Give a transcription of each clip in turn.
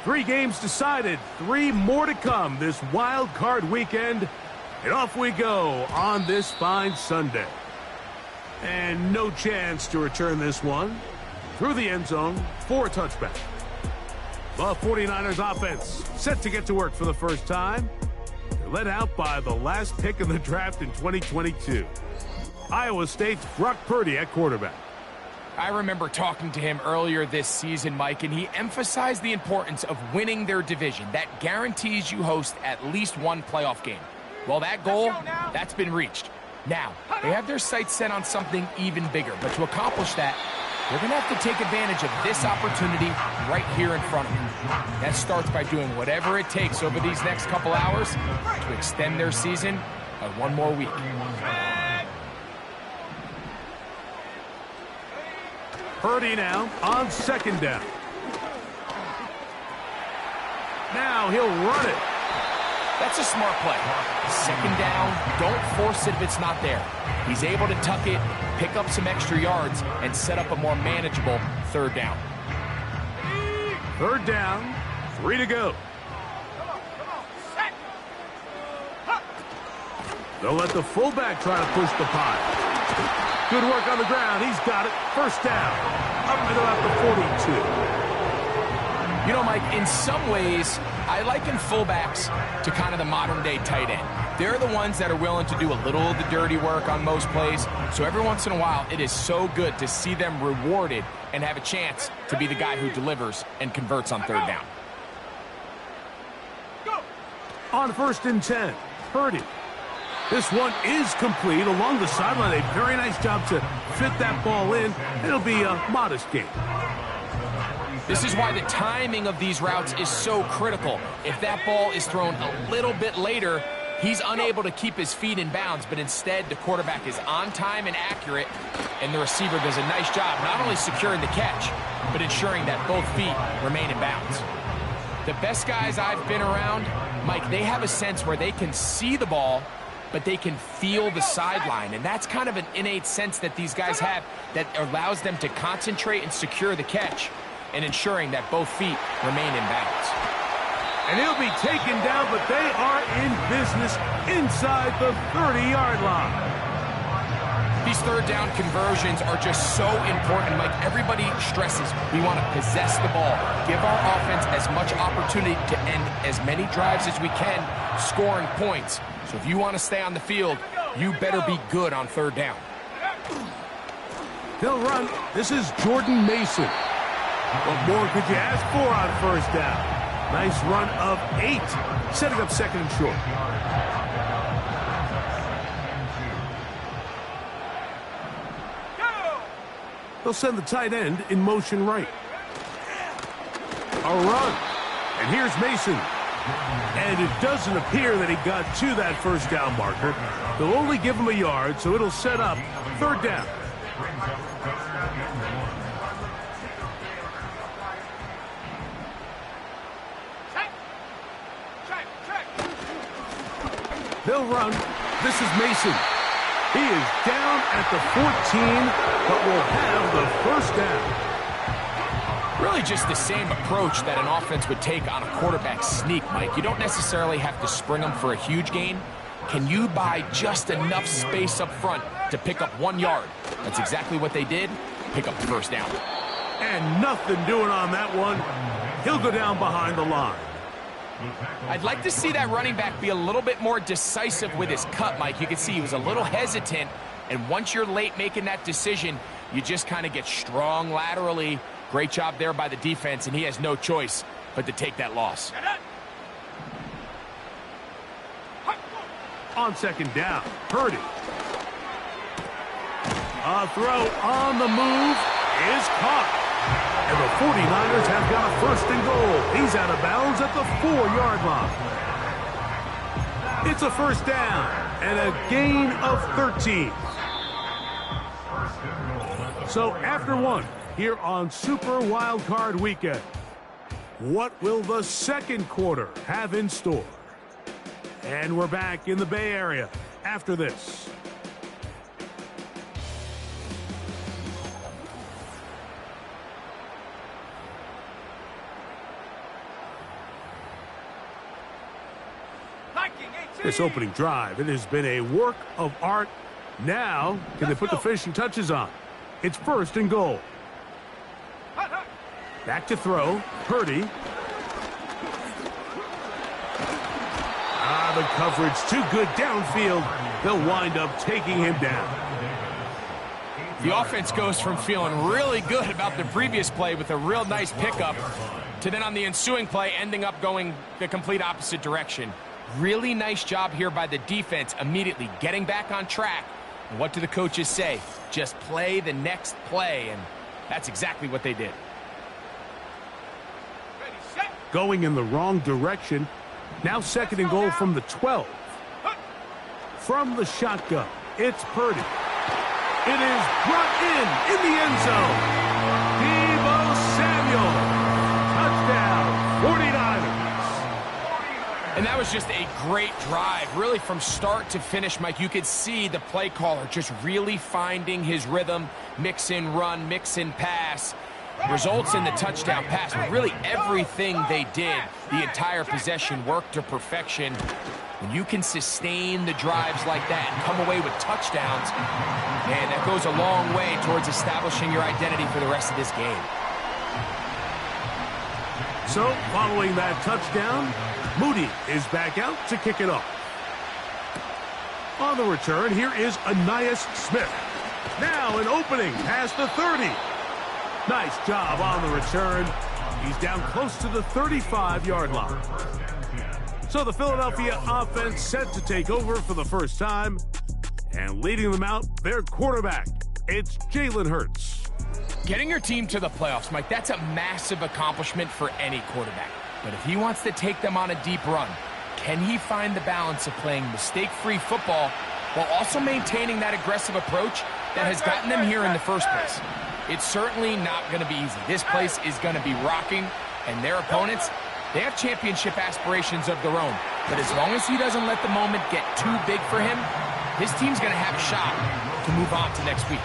Three games decided, three more to come this wild card weekend. And off we go on this fine Sunday. And no chance to return this one. Through the end zone for a touchback. The 49ers offense set to get to work for the first time. They're led out by the last pick in the draft in 2022. Iowa State's Brock Purdy at quarterback. I remember talking to him earlier this season, Mike, and he emphasized the importance of winning their division. That guarantees you host at least one playoff game. Well, that goal, that's been reached. Now, they have their sights set on something even bigger, but to accomplish that, they're going to have to take advantage of this opportunity right here in front of them. That starts by doing whatever it takes over these next couple hours to extend their season by one more week. Purdy now on second down. Now he'll run it. That's a smart play. Second down, don't force it if it's not there. He's able to tuck it, pick up some extra yards, and set up a more manageable third down. Third down, 3 to go. They'll let the fullback try to push the pile. Good work on the ground. He's got it. First down. Up at about the 42. You know, Mike, in some ways, I liken fullbacks to kind of the modern-day tight end. They're the ones that are willing to do a little of the dirty work on most plays. So every once in a while, it is so good to see them rewarded and have a chance to be the guy who delivers and converts on third down. On 1st and 10, Purdy. This one is complete along the sideline. A very nice job to fit that ball in. It'll be a modest gain. This is why the timing of these routes is so critical. If that ball is thrown a little bit later, he's unable to keep his feet in bounds, but instead the quarterback is on time and accurate, and the receiver does a nice job not only securing the catch, but ensuring that both feet remain in bounds. The best guys I've been around, Mike, they have a sense where they can see the ball, but they can feel the sideline, and that's kind of an innate sense that these guys have that allows them to concentrate and secure the catch and ensuring that both feet remain in bounds. And he'll be taken down, but they are in business inside the 30-yard line. These third down conversions are just so important. Like everybody stresses, we want to possess the ball, give our offense as much opportunity to end as many drives as we can, scoring points. So if you want to stay on the field, you better be good on third down. They'll run. This is Jordan Mason. What more could you ask for on first down? Nice run of 8, setting up second and short. They'll send the tight end in motion right. A run. And here's Mason. And it doesn't appear that he got to that first down marker. They'll only give him a yard, so it'll set up third down. They'll run. This is Mason. He is down at the 14, but will have the first down. Really just the same approach that an offense would take on a quarterback sneak, Mike. You don't necessarily have to spring them for a huge gain. Can you buy just enough space up front to pick up 1 yard? That's exactly what they did. Pick up the first down. And nothing doing on that one. He'll go down behind the line. I'd like to see that running back be a little bit more decisive with his cut, Mike. You can see he was a little hesitant, and once you're late making that decision, you just kind of get strong laterally. Great job there by the defense, and he has no choice but to take that loss. On second down, Purdy. A A throw on the move is caught. And the 49ers have got a first and goal. He's out of bounds at the 4-yard line. It's a first down and a gain of 13. So after one, here on Super Wild Card Weekend, what will the second quarter have in store? And we're back in the Bay Area after this. This opening drive, it has been a work of art. Now, can they put the finishing touches on? It's first and goal. Back to throw. Purdy. The coverage too good downfield. They'll wind up taking him down. The offense goes from feeling really good about the previous play with a real nice pickup to then on the ensuing play ending up going the complete opposite direction. Really nice job here by the defense immediately getting back on track. And what do the coaches say? Just play the next play, and that's exactly what they did. Going in the wrong direction. Now second and goal from the 12. From the shotgun, it's Purdy. It is brought in the end zone. Deebo Samuel. Touchdown, 49ers. And that was just a great drive, really from start to finish, Mike. You could see the play caller just really finding his rhythm, mix in run, mix in pass. Results in the touchdown pass. But really everything they did, the entire possession worked to perfection. When you can sustain the drives like that and come away with touchdowns, man, that goes a long way towards establishing your identity for the rest of this game. So, following that touchdown, Moody is back out to kick it off. On the return, here is Ainias Smith. Now an opening past the 30. Nice job on the return. He's down close to the 35-yard line. So the Philadelphia offense set to take over for the first time. And leading them out, their quarterback, it's Jalen Hurts. Getting your team to the playoffs, Mike, that's a massive accomplishment for any quarterback. But if he wants to take them on a deep run, can he find the balance of playing mistake-free football while also maintaining that aggressive approach that has gotten them here in the first place? It's certainly not going to be easy. This place is going to be rocking, and their opponents, they have championship aspirations of their own. But as long as he doesn't let the moment get too big for him, his team's going to have a shot to move on to next week.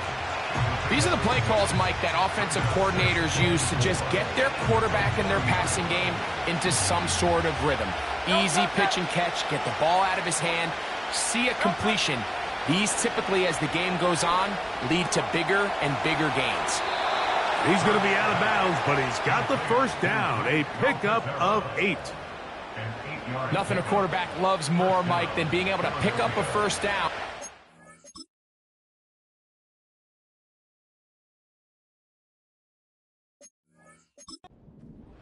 These are the play calls, Mike, that offensive coordinators use to just get their quarterback and their passing game into some sort of rhythm. Easy pitch and catch, get the ball out of his hand, see a completion. These typically, as the game goes on, lead to bigger and bigger gains. He's going to be out of bounds, but he's got the first down, a pickup of 8. Nothing a quarterback loves more, Mike, than being able to pick up a first down.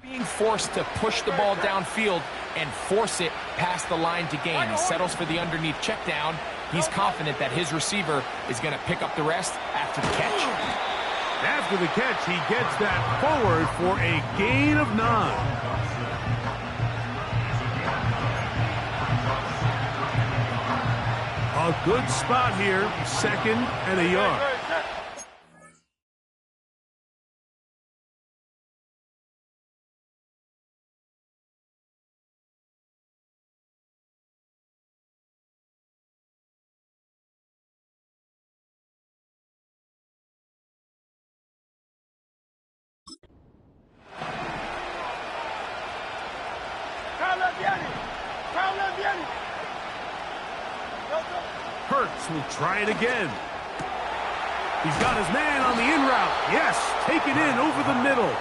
Being forced to push the ball downfield and force it past the line to gain. He settles for the underneath check down. He's confident that his receiver is going to pick up the rest after the catch. After the catch, he gets that forward for a gain of 9. A good spot here, second and a yard. Hurts will try it again. He's got his man on the in route. Yes, taken in over the middle.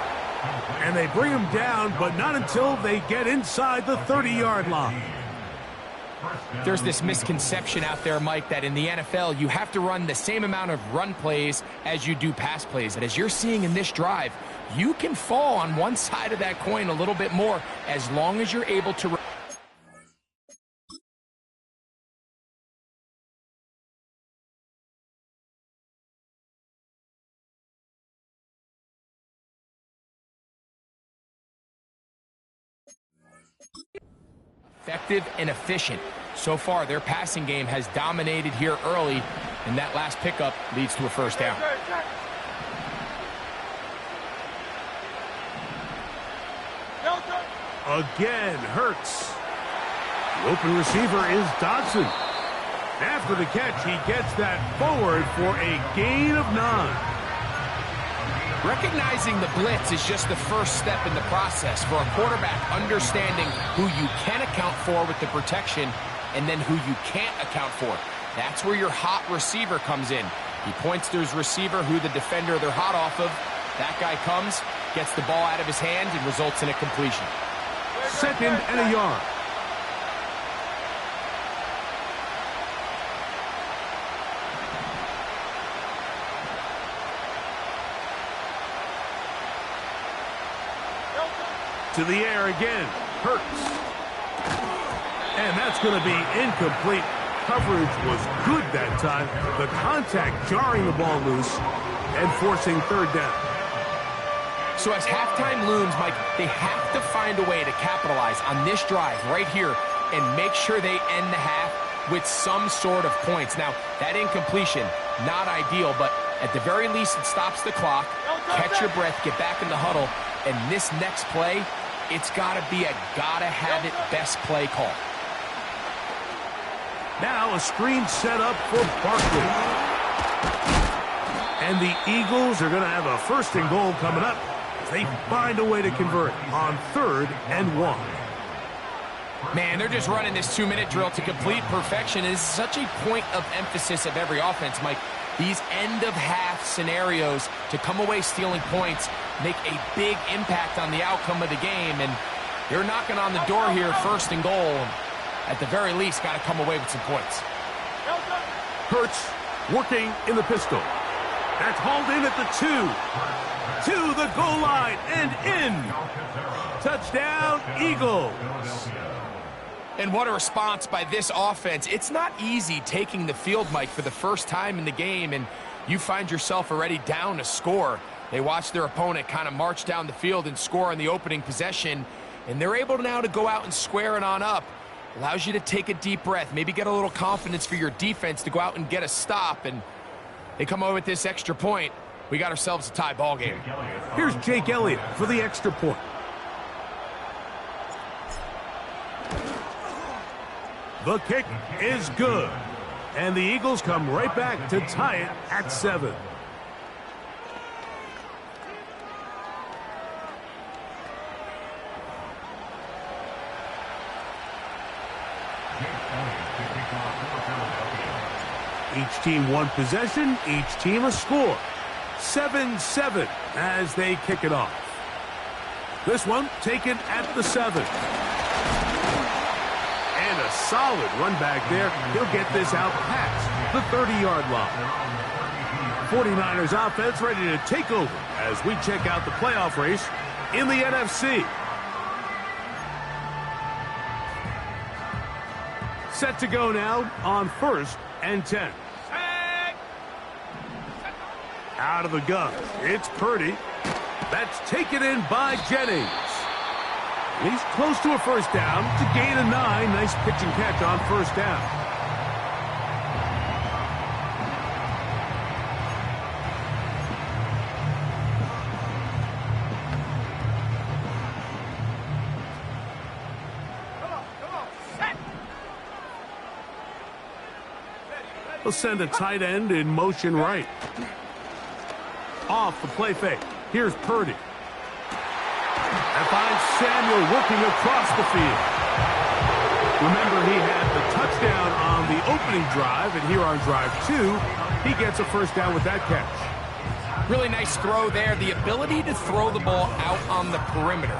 And they bring him down, but not until they get inside the 30-yard line. There's this misconception out there, Mike, that in the NFL, you have to run the same amount of run plays as you do pass plays. And as you're seeing in this drive, you can fall on one side of that coin a little bit more as long as you're able to Effective and efficient. So far, their passing game has dominated here early, and that last pickup leads to a first down. Again, Hurts. The open receiver is Dodson. After the catch, he gets that forward for a gain of 9. Recognizing the blitz is just the first step in the process for a quarterback, understanding who you can account for with the protection and then who you can't account for. That's where your hot receiver comes in. He points to his receiver, who the defender they're hot off of. That guy comes, gets the ball out of his hand, and results in a completion. 2nd and a yard. To the air again. Hurts. And that's going to be incomplete. Coverage was good that time. The contact jarring the ball loose and forcing 3rd down. So as halftime looms, Mike, they have to find a way to capitalize on this drive right here and make sure they end the half with some sort of points. Now, that incompletion, not ideal, but at the very least it stops the clock. Catch your breath, get back in the huddle, and this next play, it's got to be a gotta-have-it best play call. Now a screen set up for Barkley. And the Eagles are going to have a 1st and goal coming up. They find a way to convert on 3rd and 1. Man, they're just running this 2-minute drill to complete perfection. It is such a point of emphasis of every offense, Mike. These end-of-half scenarios to come away stealing points make a big impact on the outcome of the game. And they're knocking on the door here, 1st and goal. At the very least, got to come away with some points. Hurts working in the pistol. That's hauled in at the 2. To the goal line and in. Touchdown, Eagles. And what a response by this offense. It's not easy taking the field, Mike, for the first time in the game, and you find yourself already down a score. They watch their opponent kind of march down the field and score on the opening possession, and they're able now to go out and square it on up. Allows you to take a deep breath, maybe get a little confidence for your defense to go out and get a stop, and they come over with this extra point. We got ourselves a tie ball game. Here's Jake Elliott for the extra point. The kick is good. And the Eagles come right back to tie it at 7. Each team one possession, each team a score. 7-7 as they kick it off. This one taken at the 7. And a solid run back there. He'll get this out past the 30-yard line. 49ers offense ready to take over as we check out the playoff race in the NFC. Set to go now on 1st and 10. Out of the gun, it's Purdy. That's taken in by Jennings. He's close to a first down to gain a 9. Nice pitch and catch on 1st down. He'll send a tight end in motion right. Off the play fake. Here's Purdy. And finds Samuel working across the field. Remember, he had the touchdown on the opening drive, and here on drive 2, he gets a first down with that catch. Really nice throw there. The ability to throw the ball out on the perimeter.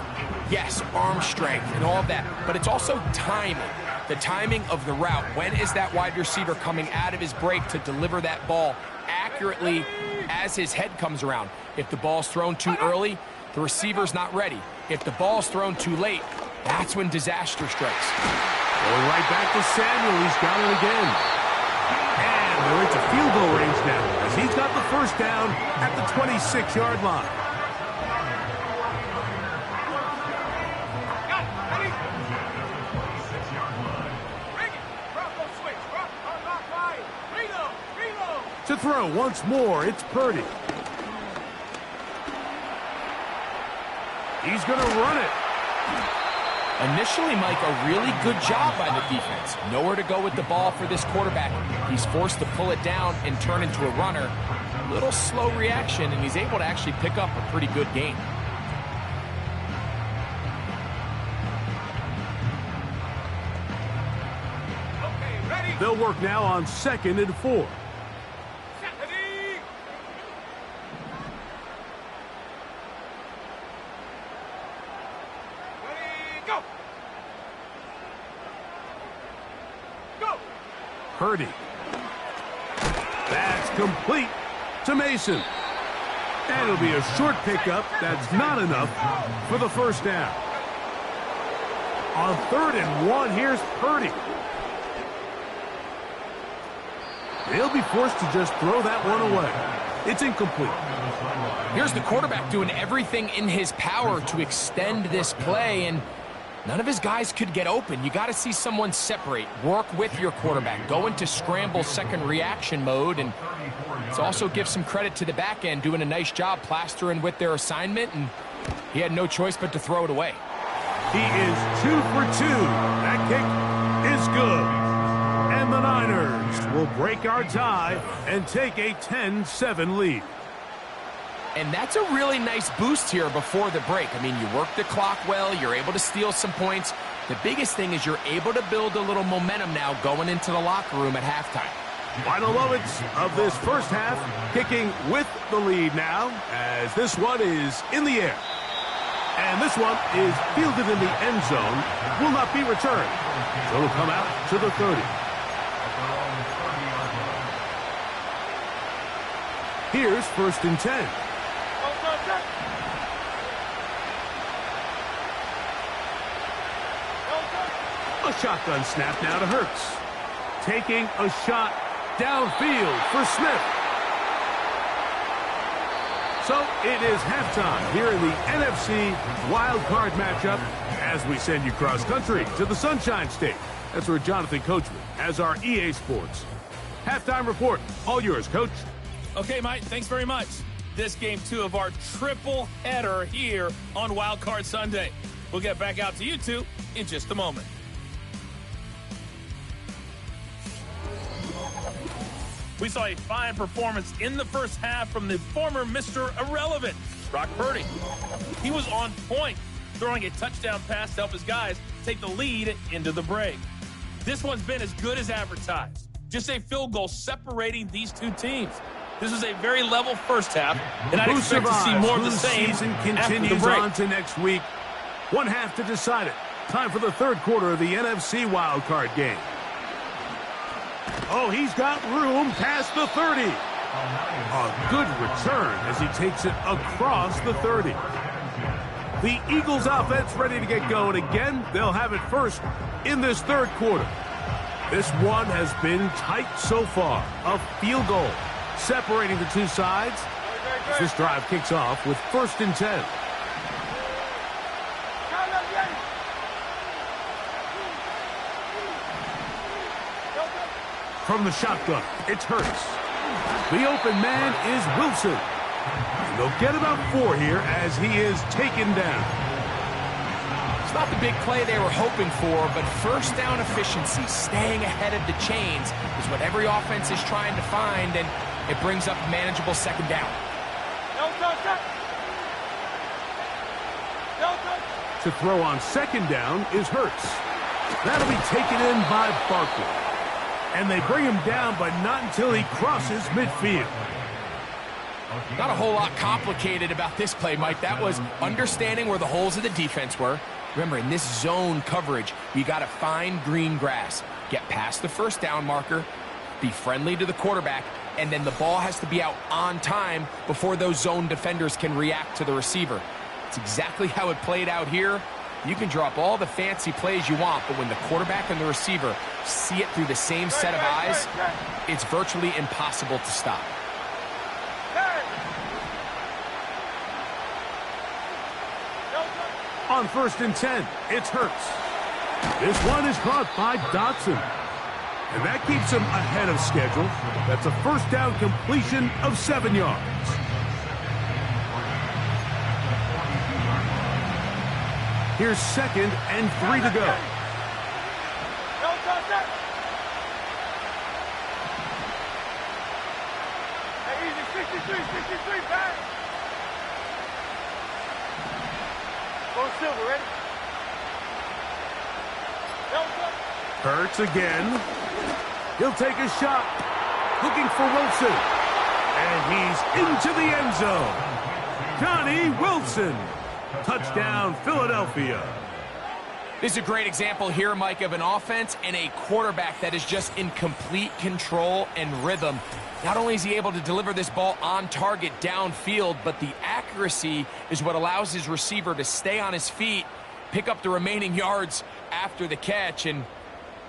Yes, arm strength and all of that, but it's also timing. The timing of the route. When is that wide receiver coming out of his break to deliver that ball accurately as his head comes around? If the ball's thrown too early, the receiver's not ready. If the ball's thrown too late, that's when disaster strikes. Going right back to Samuel. He's got it again. And they're into field goal range now as he's got the first down at the 26-yard line. To throw once more, it's Purdy. He's going to run it. Initially, Mike, a really good job by the defense. Nowhere to go with the ball for this quarterback. He's forced to pull it down and turn into a runner. Little slow reaction, and he's able to actually pick up a pretty good gain. They'll work now on 2nd and 4. Purdy. That's complete to Mason. And it'll be a short pickup. That's not enough for the first down. On 3rd and 1, here's Purdy. They'll be forced to just throw that one away. It's incomplete. Here's the quarterback doing everything in his power to extend this play, and none of his guys could get open. You got to see someone separate, work with your quarterback, go into scramble second reaction mode, and let's also give some credit to the back end doing a nice job plastering with their assignment, and he had no choice but to throw it away. He is 2 for 2. That kick is good. And the Niners will break our tie and take a 10-7 lead. And that's a really nice boost here before the break. I mean, you work the clock well, you're able to steal some points. The biggest thing is you're able to build a little momentum now going into the locker room at halftime. Final moments of this first half, kicking with the lead now, as this one is in the air. And this one is fielded in the end zone, will not be returned. So it'll come out to the 30. Here's 1st and 10. A shotgun snap now to Hurts. Taking a shot downfield for Smith. So it is halftime here in the NFC Wild Card matchup as we send you cross country to the Sunshine State. That's where Jonathan Coachman has our EA Sports halftime report. All yours, Coach. Okay, Mike, thanks very much. This game 2 of our triple header here on Wild Card Sunday. We'll get back out to you two in just a moment. We saw a fine performance in the first half from the former Mr. Irrelevant, Brock Purdy. He was on point, throwing a touchdown pass to help his guys take the lead into the break. This one's been as good as advertised. Just a field goal separating these two teams. This is a very level first half, and I expect to see more of the same season after the continues break. on to next week. One half to decide it. Time for the third quarter of the NFC Wild Card game. Oh, he's got room past the 30. A good return as he takes it across the 30. The Eagles offense ready to get going again. They'll have it first in this third quarter. This one has been tight so far. A field goal separating the two sides. This drive kicks off with 1st and 10. From the shotgun, it's Hurts. The open man is Wilson. And they'll get about 4 here as he is taken down. It's not the big play they were hoping for, but first down efficiency, staying ahead of the chains, is what every offense is trying to find, and it brings up a manageable 2nd down. To throw on 2nd down is Hurts. That'll be taken in by Barkley. And they bring him down, but not until he crosses midfield. Not a whole lot complicated about this play, Mike. That was understanding where the holes of the defense were. Remember, in this zone coverage, you got to find green grass, get past the first down marker, be friendly to the quarterback, and then the ball has to be out on time before those zone defenders can react to the receiver. It's exactly how it played out here. You can drop all the fancy plays you want, but when the quarterback and the receiver see it through the same set of eyes, it's virtually impossible to stop. On 1st and 10, it's Hurts. This one is caught by Dotson. And that keeps him ahead of schedule. That's a first down completion of 7 yards. Here's 2nd and 3 to go. Hey, easy, 63, back. Go Silver, ready? Hurts again. He'll take a shot. Looking for Wilson. And he's into the end zone. Johnny Wilson. Touchdown, Philadelphia. This is a great example here, Mike, of an offense and a quarterback that is just in complete control and rhythm. Not only is he able to deliver this ball on target downfield, but the accuracy is what allows his receiver to stay on his feet, pick up the remaining yards after the catch, and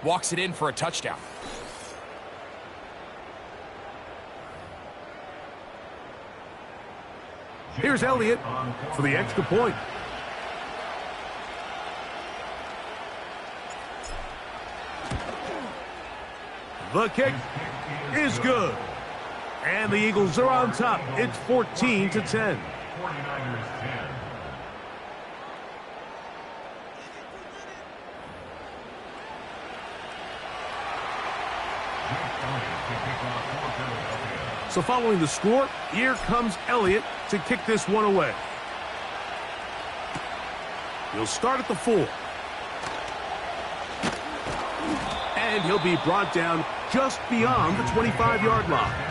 walks it in for a touchdown. Here's Elliott for the extra point. The kick is good. And the Eagles are on top. It's 14-10. So following the score, here comes Elliott to kick this one away. He'll start at the 4. And he'll be brought down just beyond the 25-yard line.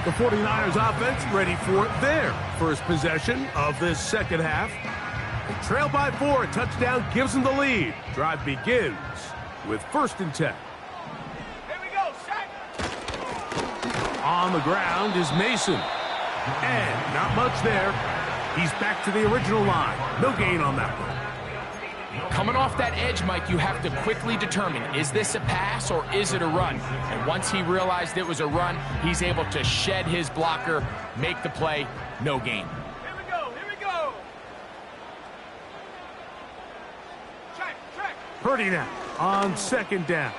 The 49ers offense ready for their first possession of this second half. They trail by 4. A touchdown gives them the lead. Drive begins with 1st and 10. On the ground is Mason. And not much there. He's back to the original line. No gain on that one. Coming off that edge, Mike, you have to quickly determine, is this a pass or is it a run? And once he realized it was a run, he's able to shed his blocker, make the play, no gain. Here we go. Check. Purdy now on 2nd down.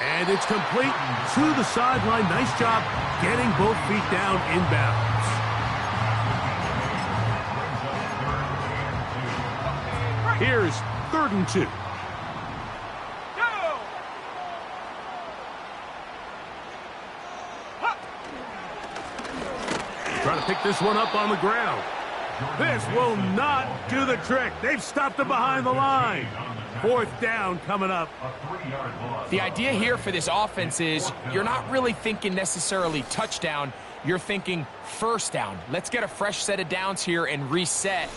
And it's complete to the sideline. Nice job getting both feet down inbounds. Here's 3rd and 2. Trying to pick this one up on the ground. This will not do the trick. They've stopped him behind the line. 4th down coming up. The idea here for this offense is you're not really thinking necessarily touchdown. You're thinking first down. Let's get a fresh set of downs here and reset.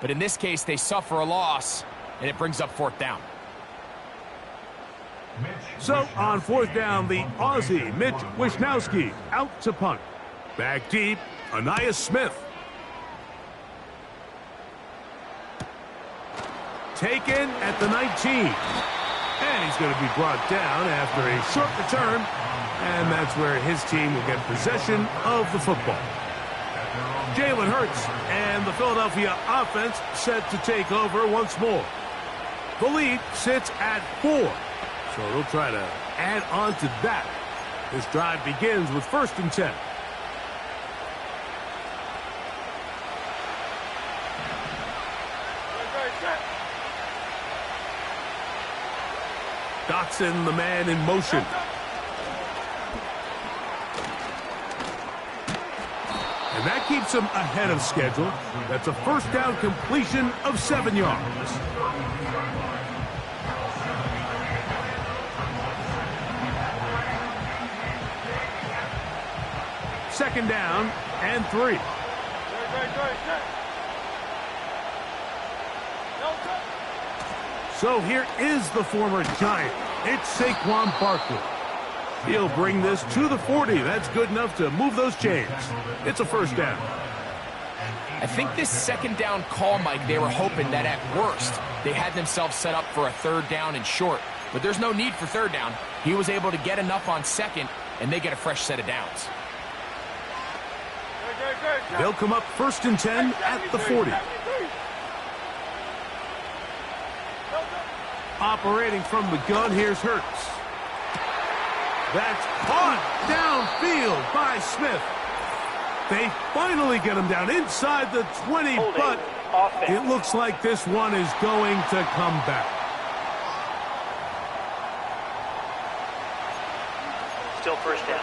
But in this case, they suffer a loss, and it brings up 4th down. So on 4th down, the Aussie, Mitch Wishnowsky, out to punt. Back deep, Anais Smith. Taken at the 19. And he's going to be brought down after a short return. And that's where his team will get possession of the football. Jalen Hurts and the Philadelphia offense set to take over once more. The lead sits at 4. So they'll try to add on to that. This drive begins with 1st and 10. Dotson, the man in motion. And that keeps him ahead of schedule. That's a first down completion of 7 yards. Second down and 3. So here is the former Giant. It's Saquon Barkley. He'll bring this to the 40. That's good enough to move those chains. It's a first down. I think this 2nd down call, Mike, they were hoping that at worst they had themselves set up for a 3rd down and short. But there's no need for 3rd down. He was able to get enough on 2nd, and they get a fresh set of downs. They'll come up 1st and 10 at the 40. Operating from the gun, here's Hurts. That's caught downfield by Smith. They finally get him down inside the 20, but it looks like this one is going to come back. Still first down.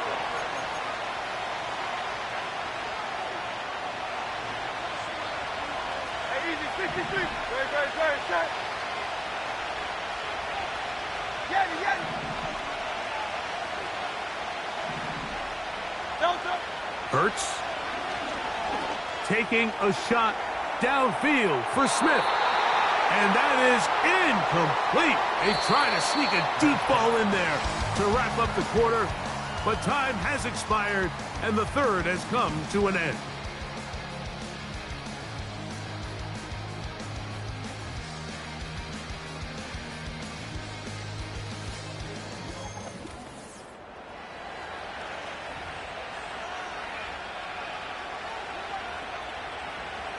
Hey, easy, 63. Very, shut. Get it. Delta. Hurts taking a shot downfield for Smith. And that is incomplete. They try to sneak a deep ball in there to wrap up the quarter, but time has expired, and the third has come to an end.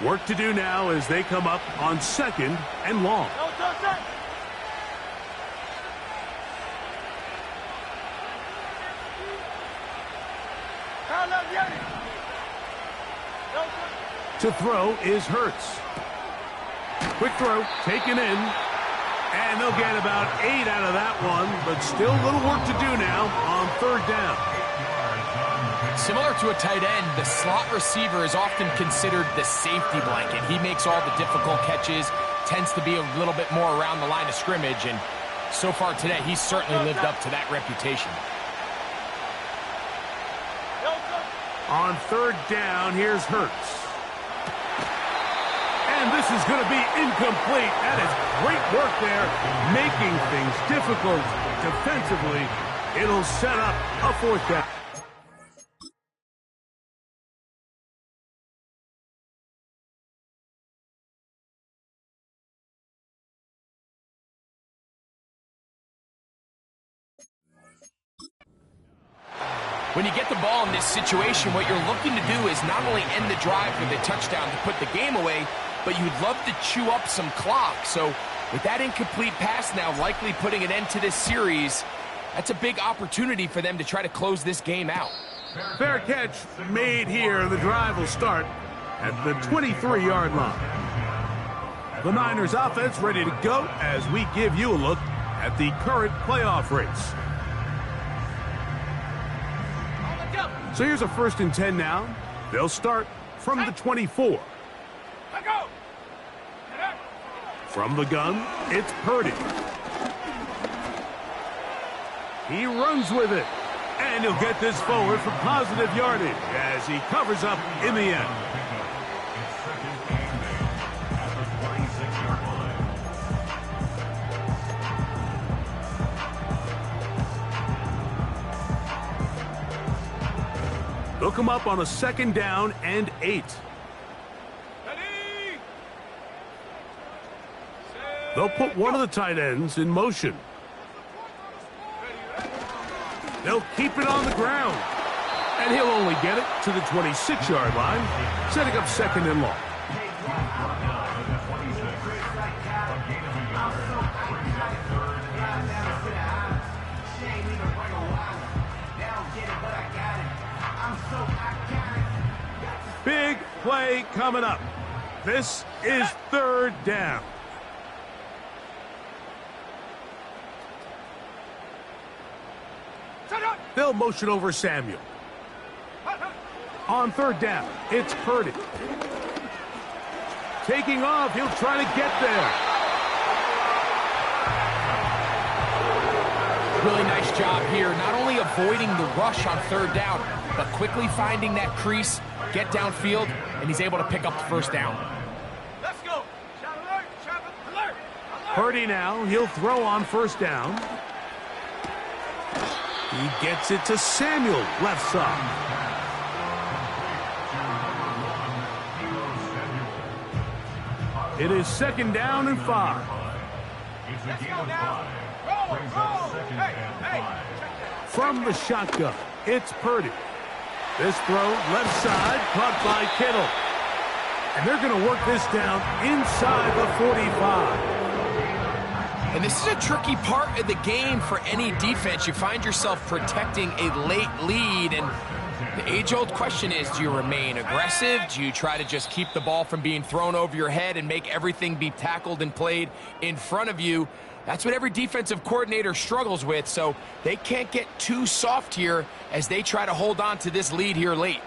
Work to do now as they come up on 2nd and long. To throw is Hurts. Quick throw, taken in. And they'll get about 8 out of that one, but still a little work to do now on 3rd down. Similar to a tight end, the slot receiver is often considered the safety blanket. He makes all the difficult catches, tends to be a little bit more around the line of scrimmage, and so far today, he's certainly lived up to that reputation. On 3rd down, here's Hurts. And this is going to be incomplete. That is great work there, making things difficult defensively. It'll set up a 4th down. When you get the ball in this situation, what you're looking to do is not only end the drive with a touchdown to put the game away, but you'd love to chew up some clock. So with that incomplete pass now likely putting an end to this series, that's a big opportunity for them to try to close this game out. Fair catch made here. The drive will start at the 23-yard line. The Niners offense ready to go as we give you a look at the current playoff race. So here's a 1st and 10 now. They'll start from the 24. From the gun, it's Purdy. He runs with it. And he'll get this forward for positive yardage as he covers up in the end. They'll come up on a 2nd down and 8. They'll put one of the tight ends in motion. They'll keep it on the ground. And he'll only get it to the 26-yard line, setting up 2nd and long. Big play coming up. This is 3rd down. They'll motion over Samuel. On 3rd down, it's Purdy. Taking off, he'll try to get there. Really nice job here, not only avoiding the rush on 3rd down, but quickly finding that crease, get downfield, and he's able to pick up the 1st down. Let's go. Alert. Purdy now, he'll throw on 1st down. He gets it to Samuel, left side. It is 2nd down and 5. Let's go now. Roll. Hey. From the shotgun, it's Purdy. This throw, left side, caught by Kittle. And they're going to work this down inside the 45. And this is a tricky part of the game for any defense. You find yourself protecting a late lead, and the age-old question is, do you remain aggressive? Do you try to just keep the ball from being thrown over your head and make everything be tackled and played in front of you? That's what every defensive coordinator struggles with, so they can't get too soft here as they try to hold on to this lead here late.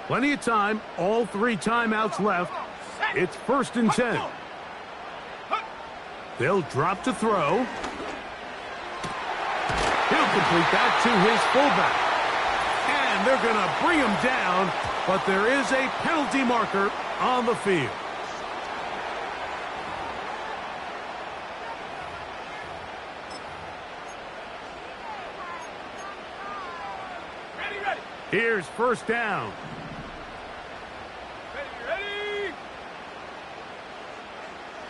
Plenty of time, all 3 timeouts left. It's 1st and 10. They'll drop to throw. He'll complete that to his fullback. And they're going to bring him down, but there is a penalty marker on the field. Ready. Here's 1st down. Ready.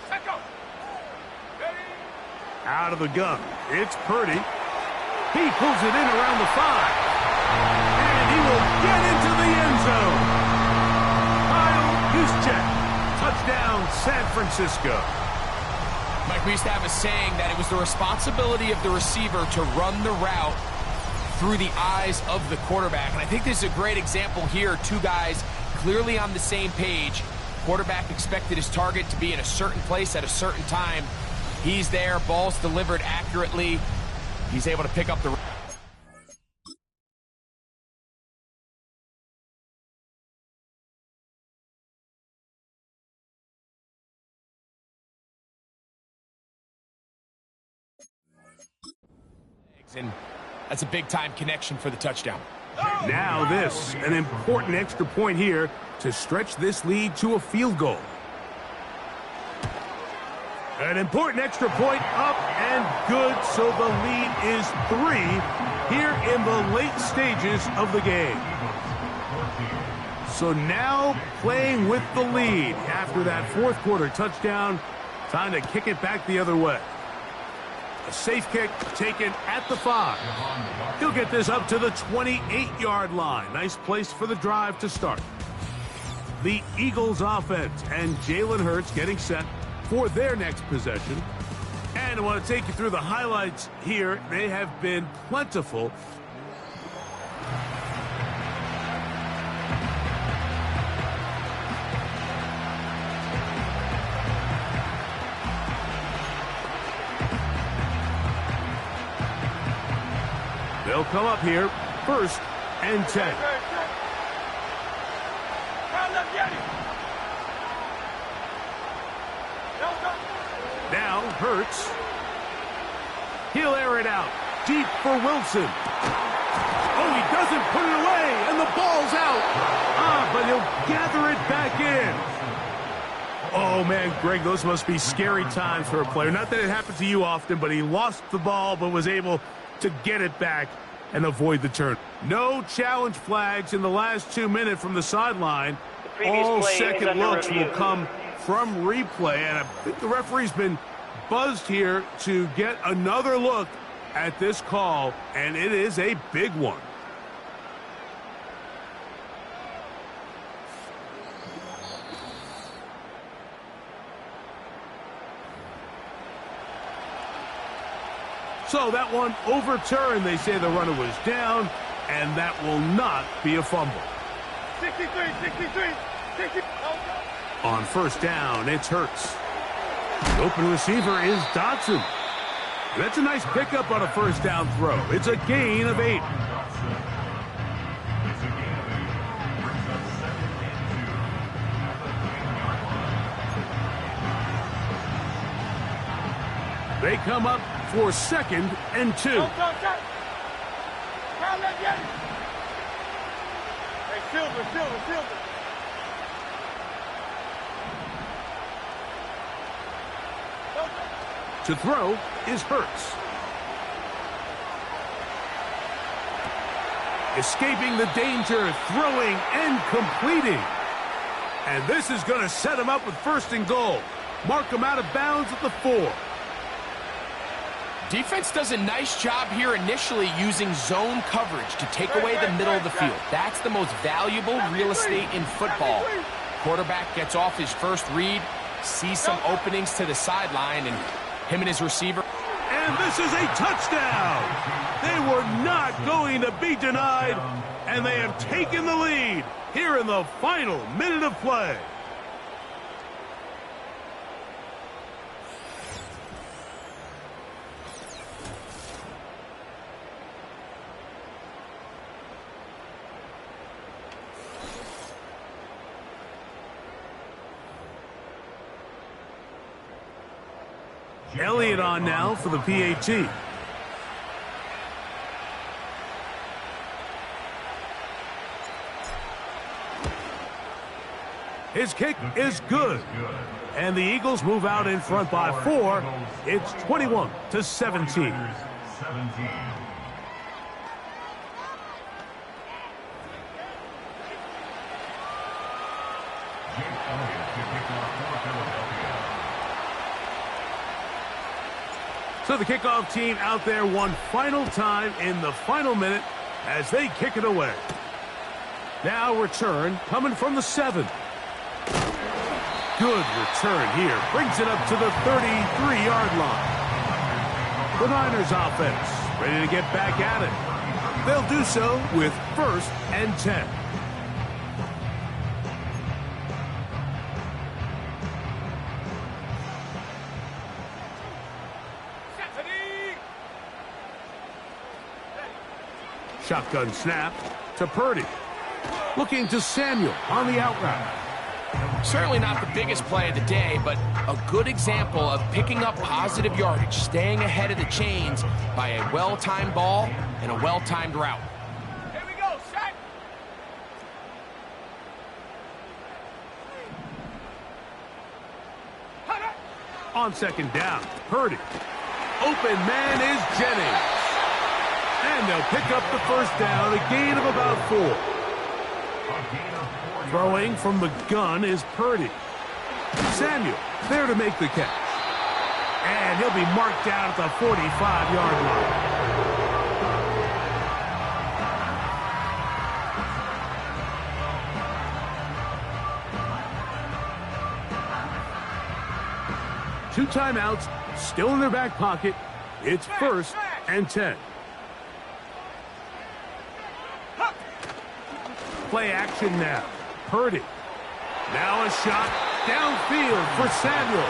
Set go. Ready. Out of the gun. It's Purdy. He pulls it in around the 5. And he will get into the end zone. Kyle Juszczyk. Touchdown, San Francisco. Mike, we used to have a saying that it was the responsibility of the receiver to run the route through the eyes of the quarterback. And I think this is a great example here. 2 guys clearly on the same page. Quarterback expected his target to be in a certain place at a certain time. He's there, ball's delivered accurately. He's able to pick up the... And that's a big-time connection for the touchdown. Now this, an important extra point here to stretch this lead to a field goal. An important extra point up and good, so the lead is 3 here in the late stages of the game. So now playing with the lead after that 4th quarter touchdown, time to kick it back the other way. A safe kick taken at the 5. He'll get this up to the 28-yard line. Nice place for the drive to start. The Eagles offense and Jalen Hurts getting set for their next possession. And I want to take you through the highlights here. They have been plentiful. They'll come up here, 1st and 10. Now Hurts. He'll air it out. Deep for Wilson. Oh, he doesn't put it away, and the ball's out. But he'll gather it back in. Oh, man, Greg, those must be scary times for a player. Not that it happens to you often, but he lost the ball but was able to get it back and avoid the turn. No challenge flags in the last 2 minutes from the sideline. All second looks will come from replay, and I think the referee's been buzzed here to get another look at this call, and it is a big one. So that one overturned. They say the runner was down, and that will not be a fumble. 63. On 1st down, it's Hurts. The open receiver is Dotson. That's a nice pickup on a 1st down throw. It's a gain of 8. They come up for 2nd and 2. Hey, Silver. To throw is Hurts. Escaping the danger, throwing and completing. And this is going to set him up with 1st and goal. Mark him out of bounds at the 4. Defense does a nice job here initially using zone coverage to take away the middle of the field. That's the most valuable real estate in football. Quarterback gets off his first read, sees some openings to the sideline, and him and his receiver And this is a touchdown. They were not going to be denied, and they have taken the lead here in the final minute of play. Elliott on now for the PAT. His kick is good. And the Eagles move out in front by 4. It's 21-17. So the kickoff team out there one final time in the final minute as they kick it away. Now return coming from the 7. Good return here. Brings it up to the 33-yard line. The Niners offense ready to get back at it. They'll do so with 1st and 10. Shotgun snap to Purdy. Looking to Samuel on the out route. Certainly not the biggest play of the day, but a good example of picking up positive yardage, staying ahead of the chains by a well-timed ball and a well-timed route. Here we go, set. On 2nd down, Purdy. Open man is Jennings. And they'll pick up the 1st down, a gain of about 4. Throwing from the gun is Purdy. Samuel there to make the catch. And he'll be marked down at the 45-yard line. Two timeouts still in their back pocket. It's 1st and 10. Play action now. Purdy. Now a shot downfield for Samuel.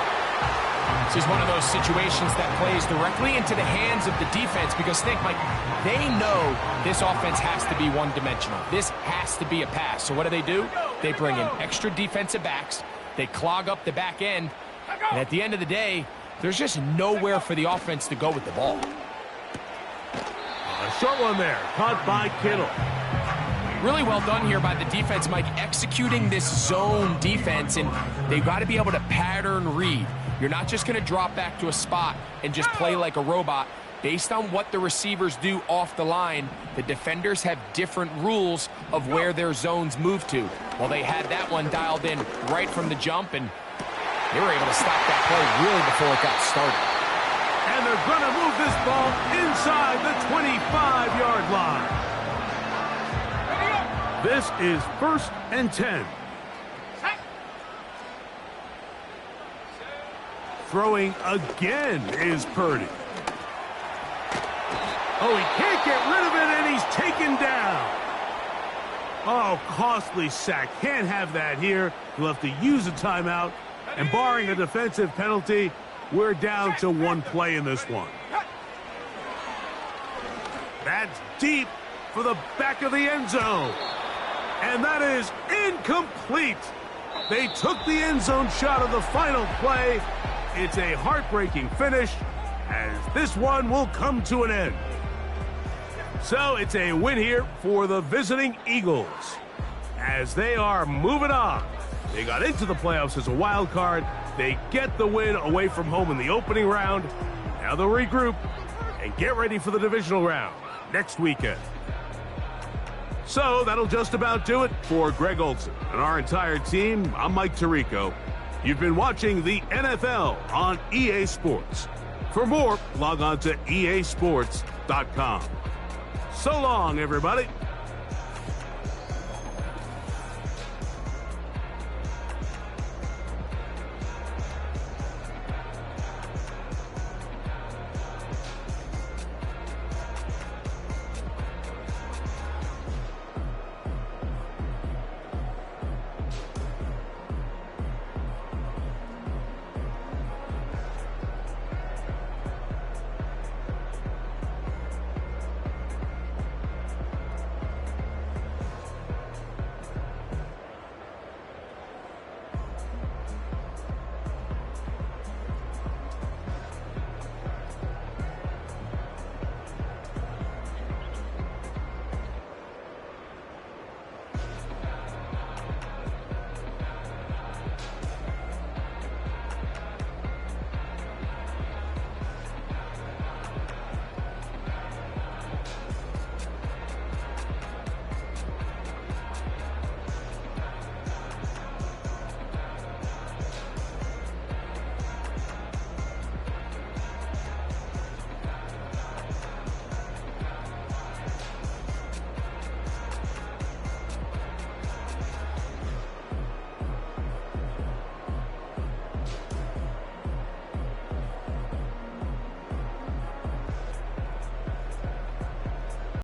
This is one of those situations that plays directly into the hands of the defense because, think, Mike, they know this offense has to be one-dimensional. This has to be a pass. So what do? They bring in extra defensive backs. They clog up the back end. And at the end of the day, there's just nowhere for the offense to go with the ball. A short one there, caught by Kittle. Really well done here by the defense, Mike, executing this zone defense, and they've got to be able to pattern read. You're not just going to drop back to a spot and just play like a robot. Based on what the receivers do off the line, the defenders have different rules of where their zones move to. Well, they had that one dialed in right from the jump, and they were able to stop that play really before it got started. And they're going to move this ball inside the 25-yard line. This is 1st and 10. Throwing again is Purdy. Oh, he can't get rid of it, and he's taken down. Oh, costly sack. Can't have that here. He'll have to use a timeout. And barring a defensive penalty, we're down to one play in this one. That's deep for the back of the end zone. And that is incomplete. They took the end zone shot of the final play. It's a heartbreaking finish as this one will come to an end. So it's a win here for the visiting Eagles as they are moving on. They got into the playoffs as a wild card. They get the win away from home in the opening round. Now they'll regroup and get ready for the divisional round next weekend. So that'll just about do it for Greg Olsen and our entire team. I'm Mike Tirico. You've been watching the NFL on EA Sports. For more, log on to easports.com. So long, everybody.